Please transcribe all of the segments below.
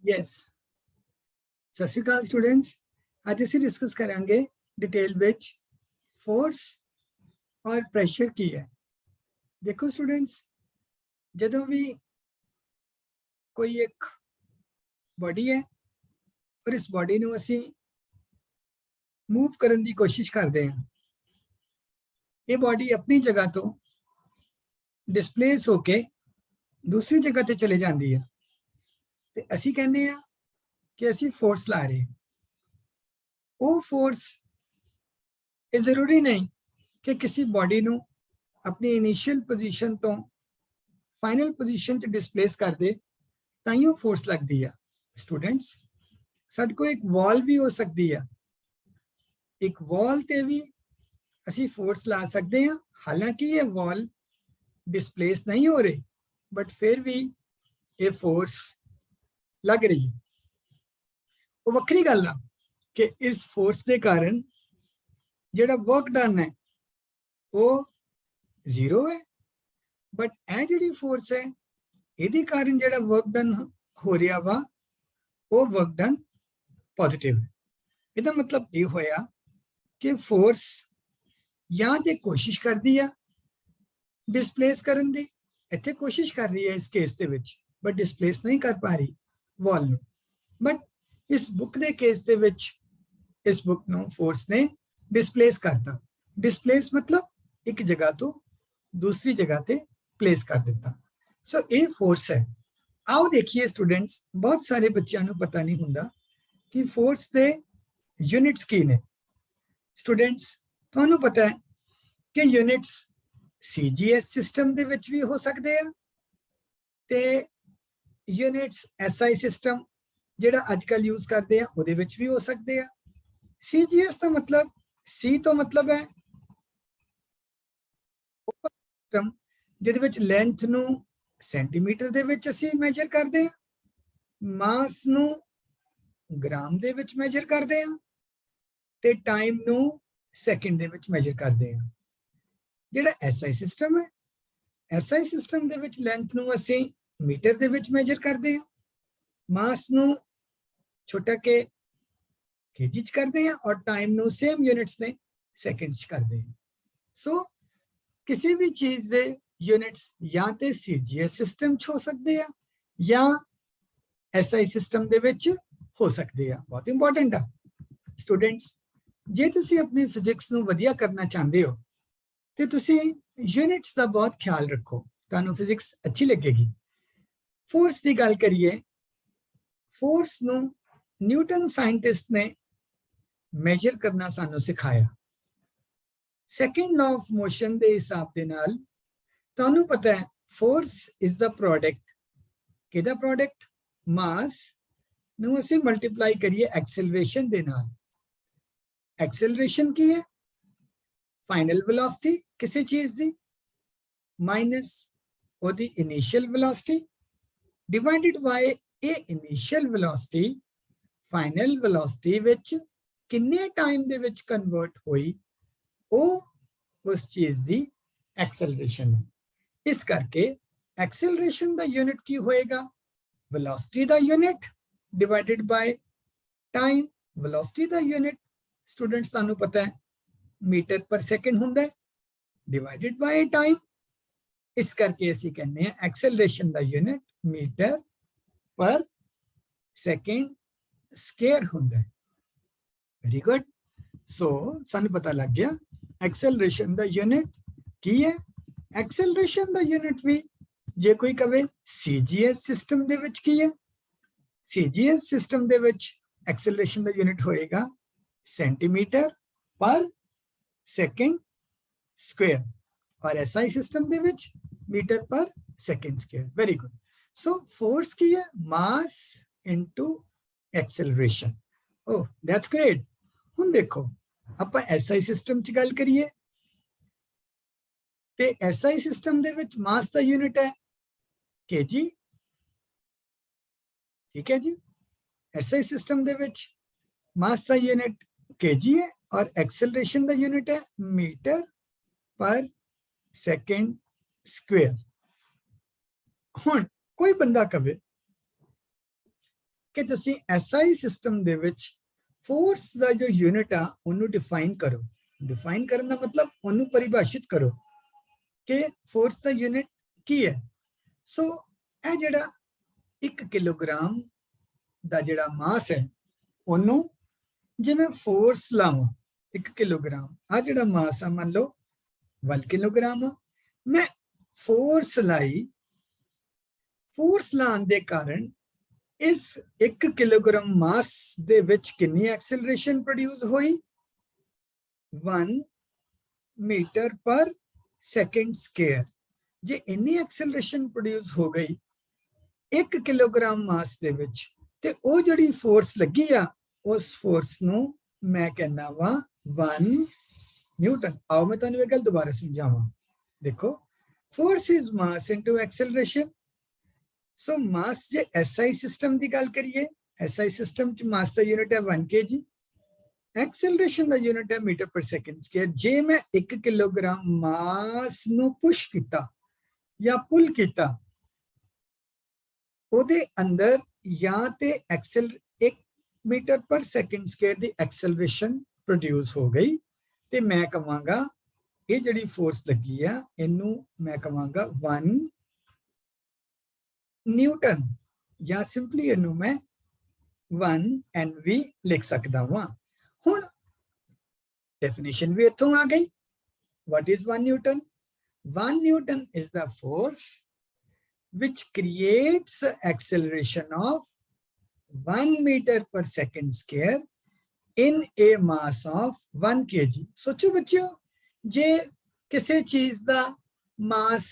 Yes सत श्री अकाल students आज ਅਸੀਂ डिस्कस करांगे डिटेल विच फोर्स और प्रेशर की है। देखो स्टूडेंट्स जदों भी कोई एक बॉडी है और इस बॉडी ਨੂੰ ਅਸੀਂ मूव करने की कोशिश करते हैं, ये बॉडी अपनी जगह तो डिस्प्लेस होके दूसरी जगह ते चले जाती है तो असी कहने हैं कि असी फोर्स ला रहे हैं। वो फोर्स ये जरूरी नहीं कि किसी बॉडी नू अपनी इनिशियल पोजीशन तो फाइनल पोजीशन च डिस्प्लेस कर दे ताइयों फोर्स लगती है। स्टूडेंट्स साडे को एक वॉल भी हो सकती है, एक वॉल ते भी असी फोर्स ला सकते हैं, हालांकि ये वॉल डिस्प्लेस नहीं हो रही बट फिर भी ये फोर्स लग रही है। वो वक्री गल है कि इस फोर्स के कारण जिहड़ा वर्क डन है वो जीरो है, बट यह जिहड़ी फोर्स है इहदे कारण जिहड़ा वर्क डन हो रहा वा वो वर्क डन पॉजिटिव है। इहदा मतलब ये होया कि फोर्स या तो कोशिश करती है डिस्प्लेस करन दी, इत्थे कोशिश कर रही है इस case they which but displace नहीं कर पा रही वॉल नूं, बट इस बुक के केस दे विच इस बुक नूं फोर्स ने डिस्प्लेस करता। डिस्प्लेस मतलब एक जगह तो दूसरी जगह ते प्लेस कर दिता। सो ये फोर्स है। आओ देखिए स्टूडेंट्स, बहुत सारे बच्चों को पता नहीं हुंदा कि फोर्स के यूनिट्स की ने। स्टूडेंट्स तुहानू पता है कि यूनिट्स CGS सिस्टम दे विच भी हो सकते हैं ते यूनिट्स SI सिस्टम जिहड़ा अजकल यूज करते हैं उहदे विच भी हो सकते हैं। CGS का मतलब C तो मतलब है सिस्टम जिहदे विच लेंथ नू सेंटीमीटर दे विच असीं मेजर करते हैं, मास नू ग्राम दे विच मेजर करते हैं ते टाइम नू सेकंड दे विच मेजर करते हैं। जिहड़ा SI सिस्टम है, SI सिस्टम दे विच लेंथ नू असीं मीटर दे विच मेजर करते हैं, मास नू छोटा के केजी च करते हैं और टाइम नू सेम यूनिट्स ने सेकंड्स करते हैं। सो किसी भी चीज दे यूनिट्स या ते CGS सिस्टम च हो सकते हैं या SI सिस्टम दे विच हो सकते हैं। बहुत इंपॉर्टेंट है स्टूडेंट्स, जे तुसी अपनी फिजिक्स नू वधिया करना चाहते हो तो तुसी यूनिट्स का बहुत ख्याल रखो, तुहानू फिजिक्स अच्छी लगेगी। फोर्स की गल करिए, फोर्स नू न्यूटन साइंटिस्ट ने मेजर करना सानू सिखाया। सेकंड लॉ ऑफ मोशन के हिसाब के नाल तुहानू पता है फोर्स इज द प्रोडक्ट किहदा प्रोडक्ट मास नू असीं मल्टीप्लाई करिए एक्सेलरेशन दे नाल। एक्सेलरेशन की है फाइनल वेलोसिटी किसी चीज दी माइनस ओदी initial velocity divided by A initial velocity final velocity which किन्ने टाइम दे विच कन्वर्ट हुई वो उस चीज दी एक्सेलरेशन है। इस करके एक्सेलरेशन दा यूनिट की होएगा वेलोसिटी दा unit divided by time. Velocity दा यूनिट स्टूडेंट्स तुहानू पता है मीटर पर सेकंड हुंदा है डिवाइडेड बाय टाइम। इस करके असीं कहने हैं एक्सेलरेशन दा यूनिट मीटर पर सेकंड स्क्वायर हुंदा है। Very good. सो सानू पता लग गया एक्सेलरेशन दा यूनिट की है। एक्सेलरेशन दा यूनिट भी जे कोई कहे CGS सिस्टम दे विच की है, CGS सिस्टम दे विच एक्सेलरेशन दा यूनिट होएगा सेंटीमीटर पर सेकंड स्क्वायर और SI सिस्टम दे विच मीटर पर second square. Very good. So force की है mass into acceleration. Oh that's great. हुण देखो आपां SI सिस्टम च गल करिए ते SI सिस्टम दे विच मास दा यूनिट है केजी। ठीक है जी, SI सिस्टम दे विच मास दा यूनिट केजी है और एक्सेलरेशन दा यूनिट है मीटर पर सेकंड स्क्वायर। हुण कोई बंदा कहे कि तुसी SI सिस्टम दे विच फोर्स का जो यूनिट आ उन्होंने डिफाइन करो। डिफाइन करने का मतलब उन्होंने परिभाषित करो कि फोर्स का यूनिट की है। सो यह जिहड़ा 1 किलोग्राम का जिहड़ा मास है उन्होंने जिवें फोर्स लावां 1 किलोग्राम आ जिहड़ा मास आ मान लो 1 किलोग्राम आ, मैं फोर्स लाई, फोर्स लाने के कारण इस 1 किलोग्राम मास दे विच कितनी एक्सेलरेशन प्रोड्यूस हुई 1 मीटर पर सेकंड स्क्वायर। जे इन्नी एक्सेलरेशन प्रोड्यूस हो गई 1 किलोग्राम मास दे विच ते ओ जिहड़ी फोर्स लगी आ उस फोर्स नू मैं कहना वा 1 न्यूटन। आओ मैं तुहानू इह गल दोबारा समझावां। देखो force is mass into acceleration. So mass J SI system की गल करिए SI सिस्टम च मास का यूनिट है 1 kg, एक्सेलरेशन का यूनिट है मीटर पर सेकंड स्क्वायर। जे मैं 1 किलोग्राम मास नू पुश किया या पुल किया ओदे अंदर या ते एक्सेल 1 मीटर पर सेकंड स्क्वायर की एक्सेलरेशन प्रोड्यूस हो गई ते मैं कहांगा ये जिहड़ी फोर्स लगी है इनू मैं कहांगा 1 न्यूटन या सिंपली इनू मैं 1 NV लिख सकता वां। हुण डेफिनेशन भी इत्थों आ गई। What is 1 Newton? 1 newton is the force which creates acceleration of 1 meter per second square in a mass of 1 kg। सोचो बच्चों जे किसी चीज का मास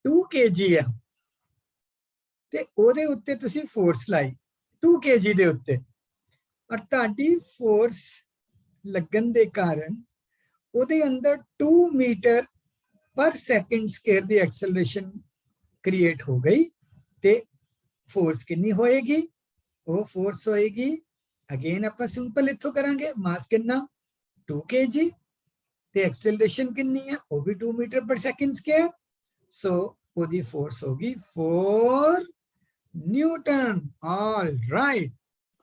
2 kg है ते ओदे उत्ते तुसी फोर्स लाई 2 kg दे उत्ते और ताड़ी फोर्स लगन दे कारण ओदे अंदर 2 मीटर पर सेकंड स्क्वायर दी एक्सेलरेशन क्रिएट हो गई ते फोर्स कितनी होएगी? वो फोर्स होएगी अगेन अपन सिंपल इत्थों करांगे मास कितना 2 kg ते एक्सेलरेशन कितनी है वो भी 2 मीटर पर सेकंड स्क्वायर। सो ओदी फोर्स होगी 4 न्यूटन। All right.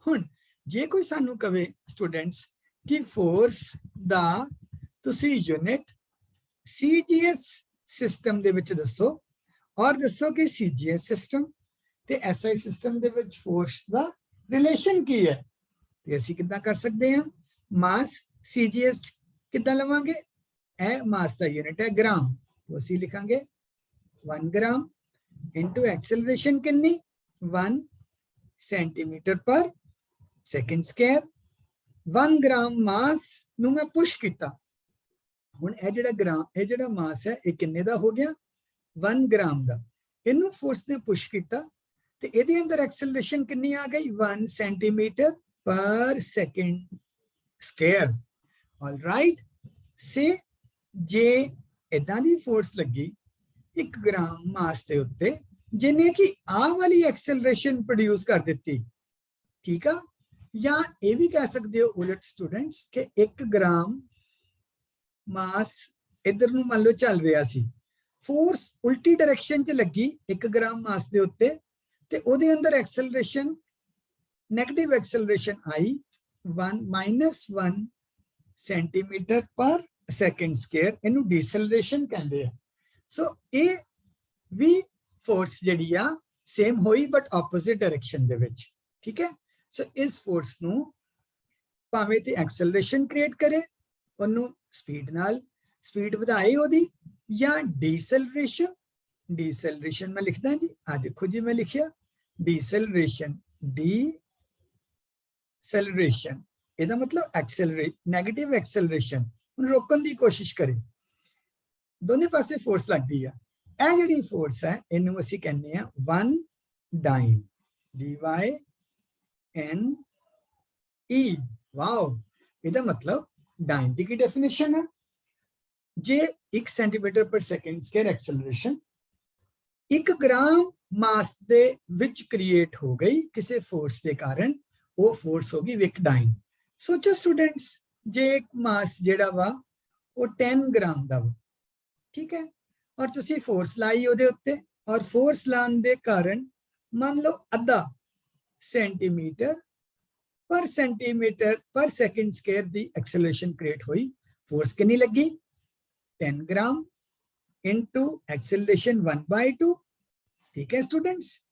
हुण जे कोई सानू कहे स्टूडेंट्स कि फोर्स दा तुसी यूनिट CGS सिस्टम दे विच दसो और दसो कि CGS सिस्टम ते SI सिस्टम दे विच फोर्स दा रिलेशन की है ते असीं किद्दां कर सकते हैं? मास CGS किद्दां लवांगे? ए मास दा यूनिट है ग्राम तो असीं लिखांगे 1 ग्राम इनटू एक्सेलरेशन कितनी 1 सेंटीमीटर पर सेकंड स्क्वायर। 1 ग्राम मास नू मैं पुश किया। हुण ए जिहड़ा ग्राम ए जिहड़ा मास है ये किन्ने दा हो गया 1 ग्राम का। इनू फोर्स ने पुश किया तो ये अंदर एक्सेलरेशन कितनी आ गई 1 सेंटीमीटर पर सेकंड स्क्वायर। All right. से जे इदां दी फोर्स लगी 1 ग्राम मास के उत्ते जिन्हें कि आ वाली एक्सेलरेशन प्रोड्यूस कर दी, ठीक है? या ये भी कह सकते हो उलट स्टूडेंट्स के 1 ग्राम मास इधर नूं मान लो चल रहा सी, फोर्स उल्टी डायरेक्शन च लगी 1 ग्राम मास के उत्ते ते ओदे अंदर एक्सेलरेशन नेगेटिव एक्सेलरेशन आई 1 सेंटीमीटर पर सेकंड स्क्वायर। इनू डिसलरेशन कहते हैं। सो ये भी फोर्स जिहड़ी आ सेम होई बट ऑपोजिट डायरेक्शन दे विच, ठीक है? सो इस फोर्स नू भावें ते एक्सेलरेशन क्रिएट करे ओनू स्पीड नाल स्पीड वधाए ओदी या डिसलरेशन। डिसलरेशन मैं लिखदा जी आ देखो जी मैं लिखिया डिसलरेशन डिसलरेशन ਇਹਦਾ मतलब एक्सेलरेट नेगेटिव एक्सेलरेशन रोकने की कोशिश करे दोनों पासे फोर्स लगती है। ਇਹ ਜਿਹੜੀ फोर्स है इनू ਅਸੀਂ कहने हैं 1 डाइन DYNE। वाओ ਇਹਦਾ मतलब डाइन की डेफिनेशन है जे 1 सेंटीमीटर पर second square acceleration 1 gram mass they which create हो गई किसी फोर्स के कारण वो फोर्स होगी 1 डाइन। सोचो स्टूडेंट्स जे एक मास जेड़ा वा वो 10 ग्राम दा वा, ठीक है? और तुसी फोर्स लाई ओदे उत्ते और फोर्स लाने दे कारण मान लो अद्धा सेंटीमीटर पर सेकंड स्क्वायर दी एक्सेलरेशन क्रिएट हुई। फोर्स कितनी लगी 10 ग्राम इनटू एक्सेलरेशन 1/2। ठीक है स्टूडेंट्स,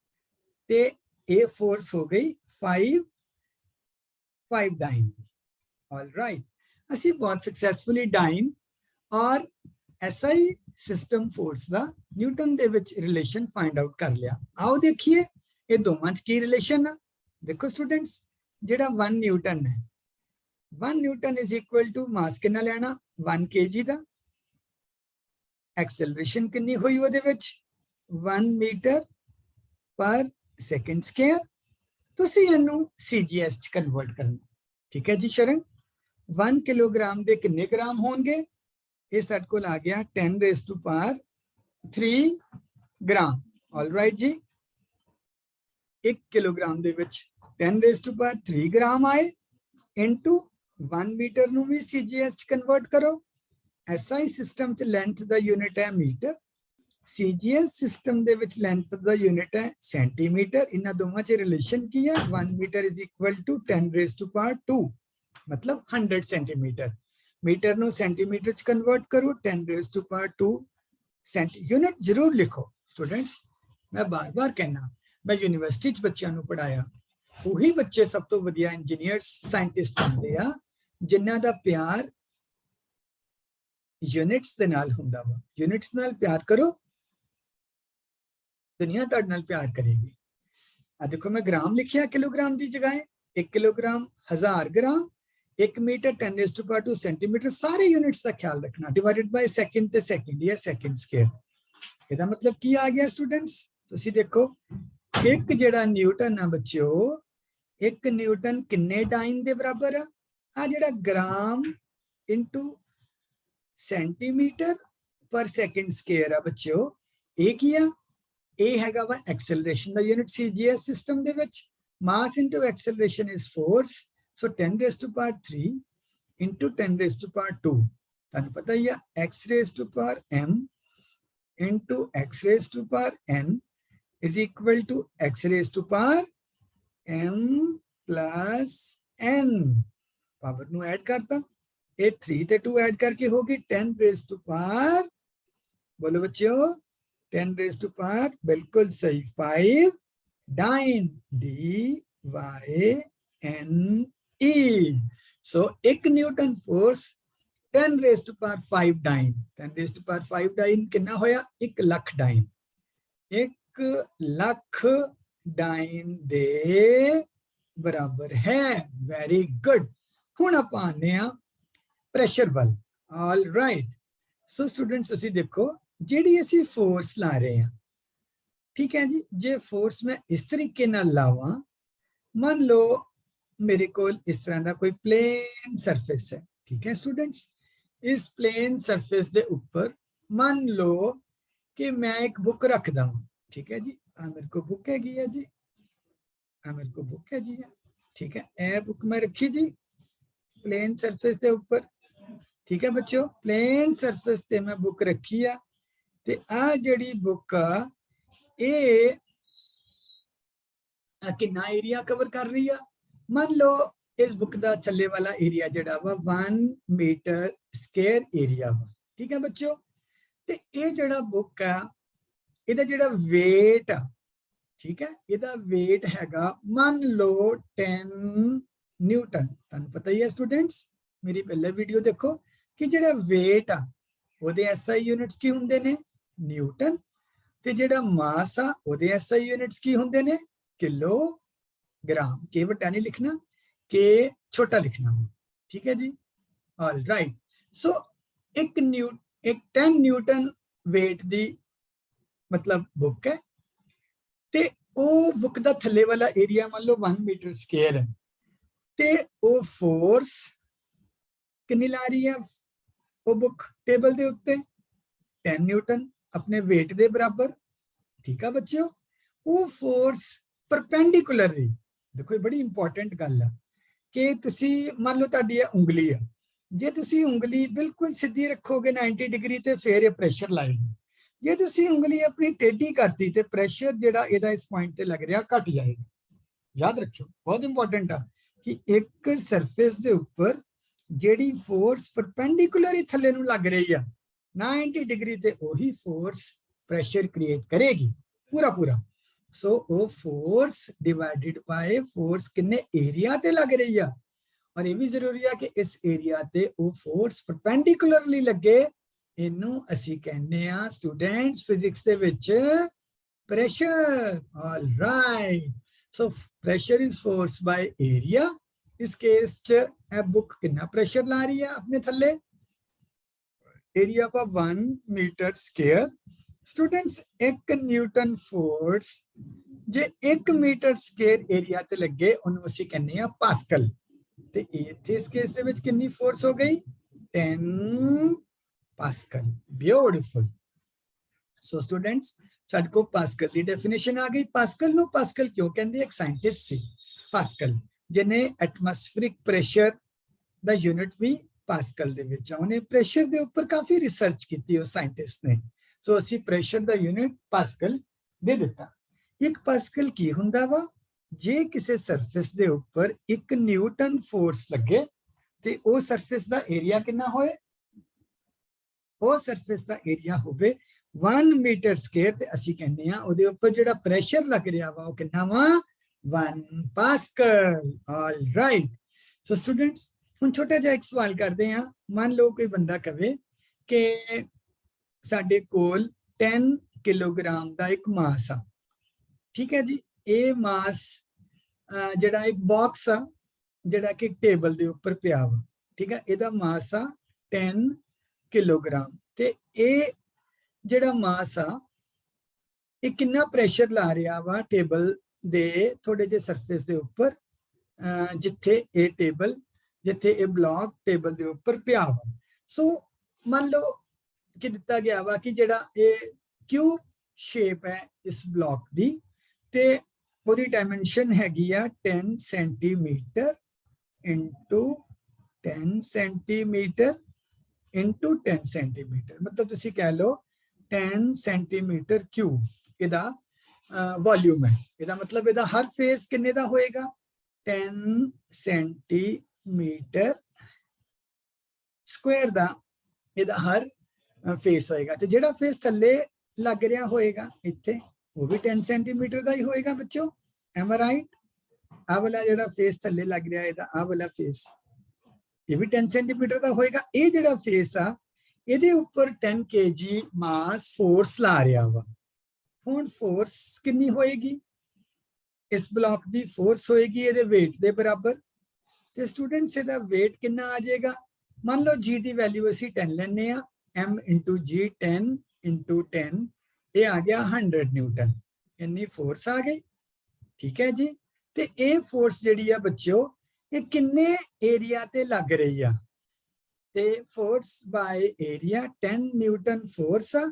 ते ये फोर्स हो गई 5 डाइन। ऑल राइट, ਅਸੀਂ बहुत सक्सेसफुली डाइन और SI सिस्टम फोर्स का न्यूटन दे विच रिलेशन फाइंड आउट कर लिया। आओ देखिए ये दोवां च की रिलेशन है। देखो स्टूडेंट्स, जेड़ा 1 न्यूटन है, 1 newton is equal to mass कितना लेना 1 kg का, एक्सेलरेशन कितनी हुई ਉਹਦੇ ਵਿੱਚ 1 मीटर पर सेकंड स्क्वायर। ਤੁਸੀਂ ਇਹਨੂੰ CGS ਚ ਕਨਵਰਟ ਕਰਨਾ। ठीक है जी शरण, 1 किलोग्राम ਦੇ ਕਿੰਨੇ ਗ੍ਰਾਮ ਹੋਣਗੇ? ਇਹ ਸਾਡੇ ਕੋਲ ਆ ਗਿਆ 10⁻³ ग्राम। ऑल राइट जी, 1 किलोग्राम ਦੇ ਵਿੱਚ 10⁻³ ग्राम आए इनटू 1 मीटर ਨੂੰ ਵੀ CGS ਚ ਕਨਵਰਟ ਕਰੋ। SI सिस्टम च लेंथ का यूनिट है मीटर, CGS सिस्टम दे विच लेंथ का यूनिट है सेंटीमीटर। इन्हां दोवां च रिलेशन की है 1 मीटर इज इक्वल टू 10⁻², मतलब 100 सेंटीमीटर। मीटर नो सेंटीमीटर च कन्वर्ट करो 10⁻²। यूनिट जरूर लिखो स्टूडेंट्स, मैं बार बार कहना, मैं यूनिवर्सिटी च बच्चों को पढ़ाया, वही बच्चे सब तो वधिया इंजीनियर्स साइंटिस्ट होंदे आ जिन्हां दा प्यार यूनिट्स दे नाल हुंदा वा। यूनिट्स नाल प्यार करो, दुनिया तुहाडे नाल प्यार करेगी। आ देखो मैं ग्राम लिखिया किलोग्राम की जगह, 1 किलोग्राम 1000 ग्राम, 1 मीटर 10⁻² सेंटीमीटर। सारे यूनिट्स का ख्याल रखना, डिवाइडेड बाय सेकंड ते सेकंड या सेकंड स्क्वायर। ਇਹਦਾ मतलब की आ गया स्टूडेंट्स? ਤੁਸੀਂ देखो एक ਜਿਹੜਾ न्यूटन है बच्चों, 1 न्यूटन किन्ने डाइन के बराबर है? आ ਜਿਹੜਾ ग्राम इंटू सेंटीमीटर पर सेकंड स्क्वायर है बच्चों, ये की है? ये हैगा वा एक्सेलरेशन का यूनिट CGS सिस्टम दे विच। Mass into acceleration is force, so 10⁻³ into 10⁻²। तुहानू पता ही है x⁻m into x⁻n is equal to x⁻m plus n। Power नू ऐड करता, ये 3 ते 2 ऐड करके होगी 10⁻, बोलो बच्चों 10⁻, बिल्कुल सही 5 डाइन DYNE। सो 1 न्यूटन फोर्स 10⁻5 डाइन। 10⁻5 डाइन कितना होया? 1 लाख डाइन। 1 लाख डाइन दे बराबर है। Very good. हुण आपां आने आ प्रेशर वाल। ऑल राइट, सो स्टूडेंट्स असी देखो जिहड़ी असी फोर्स ला रहे हैं, ठीक है जी, जे फोर्स मैं इस तरीके नाल लावां, मान लो मेरे को इस तरह का कोई प्लेन सरफेस है। ठीक है स्टूडेंट्स, इस प्लेन सरफेस के ऊपर मान लो कि मैं एक बुक रखदा हूं। ठीक है जी, आ मेरे को बुक हैगी है जी, आ मेरे को बुक है जी, ठीक है, ए बुक मैं रखी जी प्लेन सरफेस के ऊपर। ठीक है बच्चों, प्लेन सरफेस ते मैं बुक रखी है, ते आ जड़ी बुक ए कितना एरिया कवर कर रही है? मान लो इस बुक का चले वाला एरिया जड़ा वा 1 मीटर स्क्वायर एरिया वा। ठीक है बच्चों, ते ये जड़ा बुक है, इहदा जड़ा वेट आ, ठीक है, इहदा वेट हैगा मान लो 10 न्यूटन। तुहानू पता ही है स्टूडेंट्स, मेरी पहले वीडियो देखो कि जड़ा वेट आ ओदे SI यूनिट्स की हुंदे ने न्यूटन, ते जड़ा मास आ ओदे SI यूनिट्स की हुंदे ने किलोग्राम। के वड्डा नहीं लिखना, के छोटा लिखना। ठीक है जी, ऑल राइट। सो एक 10 न्यूटन वेट दी मतलब बुक है, ते ओ बुक दा थल्ले वाला एरिया मान लो 1 मीटर स्क्वायर है, ते ओ फोर्स कितनी ला रही है वो बुक टेबल दे उत्ते? 10 न्यूटन अपने वेट दे बराबर। ठीक है बच्चों, वो फोर्स परपेंडिकुलरली, देखो ये बड़ी इंपॉर्टेंट गल है कि तुसी मान लो तुहाडी उंगली है, जे तुसी उंगली बिल्कुल सीधी रखोगे 90 डिग्री ते फिर ये प्रेशर लाएगी। जे तुसी उंगली अपनी टेढ़ी करती ते प्रेशर जिहड़ा इहदा इस पॉइंट ते लग रहा घट जाएगा। याद रखियो बहुत इंपॉर्टेंट आ कि एक सरफेस दे ऊपर जेडी फोर्स परपेंडिकुलर ही थल्ले नूं लग रही है 90 डिग्री ते वही फोर्स प्रेशर क्रिएट करेगी पूरा पूरा सो वो फोर्स डिवाइडेड बाय फोर्स किन्ने एरिया ते लग रही है और ये भी जरूरी है कि इस एरिया ते वो फोर्स परपेंडिकुलरली लगे इनू असी कहने आ स्टूडेंट्स फिजिक्स दे विच pressure all right so pressure is force by area इस केस च बुक कितना प्रेशर ला रही है अपने थल्ले एरिया का 1 metre square students 1 newton force जे 1 मीटर स्क्वायर एरिया ते लगे उन्होंने असी कहने आ पास्कल ते इथे इस केस दे विच कितनी फोर्स हो गई 10 पास्कल ब्यूटीफुल सो स्टूडेंट्स साडे को पास्कल दी डेफिनेशन आ गई पास्कल नो पास्कल क्यों कहंदे एक साइंटिस्ट सी पास्कल जिन्हें एटमॉस्फेरिक प्रेशर दा यूनिट भी पास्कल दे विच उन्हें प्रेशर दे ऊपर काफी रिसर्च की उस साइंटिस्ट ने सो असी प्रेशर दा यूनिट पास्कल दे दिता एक पास्कल की हुंदा वा जे किसी सरफेस दे ऊपर 1 न्यूटन फोर्स लगे ते ओ सरफेस दा एरिया कितना होए ओ सरफेस दा एरिया होवे 1 मीटर स्क्वायर ते असी कहने आ ओदे ऊपर जेड़ा प्रेशर लग रहा वा ओ कितना वा 1 pascal all right so students हम छोटा जिहा एक सवाल करते हैं मान लो कोई बंदा कहे कि साडे कोल 10 किलोग्राम दा एक मास आ ठीक है जी ये मास जेड़ा एक बॉक्स आ जेड़ा कि टेबल दे ऊपर पिया वा ठीक है एदा मास आ 10 किलोग्राम ते ये जेड़ा मास आ ये कितना प्रेशर ला रहा वा टेबल दे थोड़े जे सरफेस दे ऊपर जिथे ये टेबल जिथे ये ब्लॉक टेबल दे ऊपर पिया वा सो मान लो कि दिता गया वा कि जेड़ा ये क्यूब शेप है इस ब्लॉक दी ते ओदी डायमेंशन हैगी आ 10 centimetre into 10 centimetre into 10 centimetre मतलब तुसी कह लो 10 सेंटीमीटर क्यूब इहदा वॉल्यूम है इहदा मतलब इहदा हर फेस किन्ने दा होएगा 10 सेंटीमीटर स्क्वायर दा इहदा हर फेस होएगा तो जेड़ा फेस थल्ले लग रहा होएगा इत्थे वो भी 10 सेंटीमीटर का ही होएगा बच्चों एम राइट आ वाला जेड़ा फेस थल्ले लग रहा है आ वाला फेस ये भी 10 सेंटीमीटर का होएगा ये जेड़ा फेस आ इहदे ऊपर 10 kg मास फोर्स ला रहा वा हुण फोर्स कितनी होएगी इस ब्लॉक दी फोर्स होएगी इहदे वेट दे बराबर ते स्टूडेंट्स इहदा वेट कितना आ जाएगा मान लो जी दी वैल्यू असी 10 लेने आ m इंटू जी 10 इंटू 10 ये आ गया 100 न्यूटन इन्नी फोर्स आ गई ठीक है जी ते ये फोर्स जिहड़ी आ बच्चों ये किन्ने एरिया ते लग रही आ ते force by area 10 newton force आ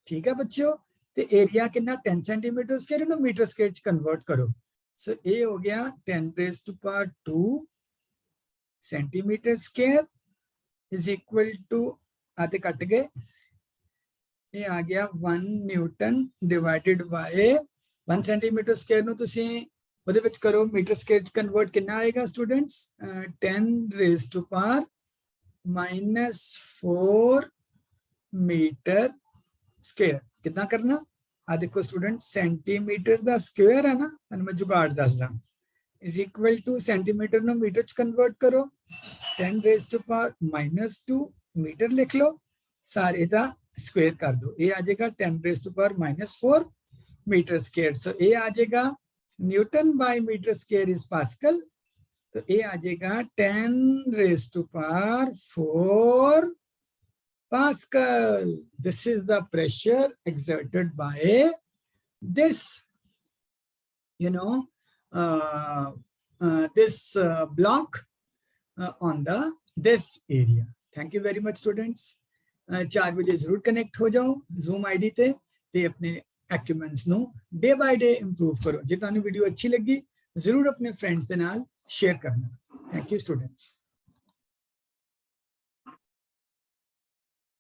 ठीक है बच्चों ते एरिया कितना 10 सेंटीमीटर स्क्वायर इनू मीटर स्क्वायर च कन्वर्ट करो सो ये हो गया 10 raise to power 2 centimetre square is equal to आधे कट गए ये आ गया 1 newton divided by 1 centimetre square नु तुसी ਉਹਦੇ ਵਿੱਚ करो मीटर स्क्वायर च कन्वर्ट कितना आएगा students 10 raise to power -4 metre square कितना करना आ देखो स्टूडेंट सेंटीमीटर दा स्क्वायर है ना मैं जुगाड़ दसदा इज इक्वल टू सेंटीमीटर नु मीटर च कन्वर्ट करो 10 रेज़ टू पावर -2 मीटर लिख लो सारे दा स्क्वायर कर दो ये आ जाएगा 10 raise to power -4 metre square so ये आ जाएगा newton by metre square is pascal तो ये आ जाएगा 10 raise to power 4 Pascal. This is the pressure exerted by this, this block on this area. Thank you very much, students. 4 बजे जरूर connect हो जाओ Zoom ID ते अपने एक्यूमेंट्स नो डे बाय डे इंप्रूव करो। जे तुहानू वीडियो अच्छी लगी जरूर अपने फ्रेंड्स दे नाल शेयर करना। Thank you students.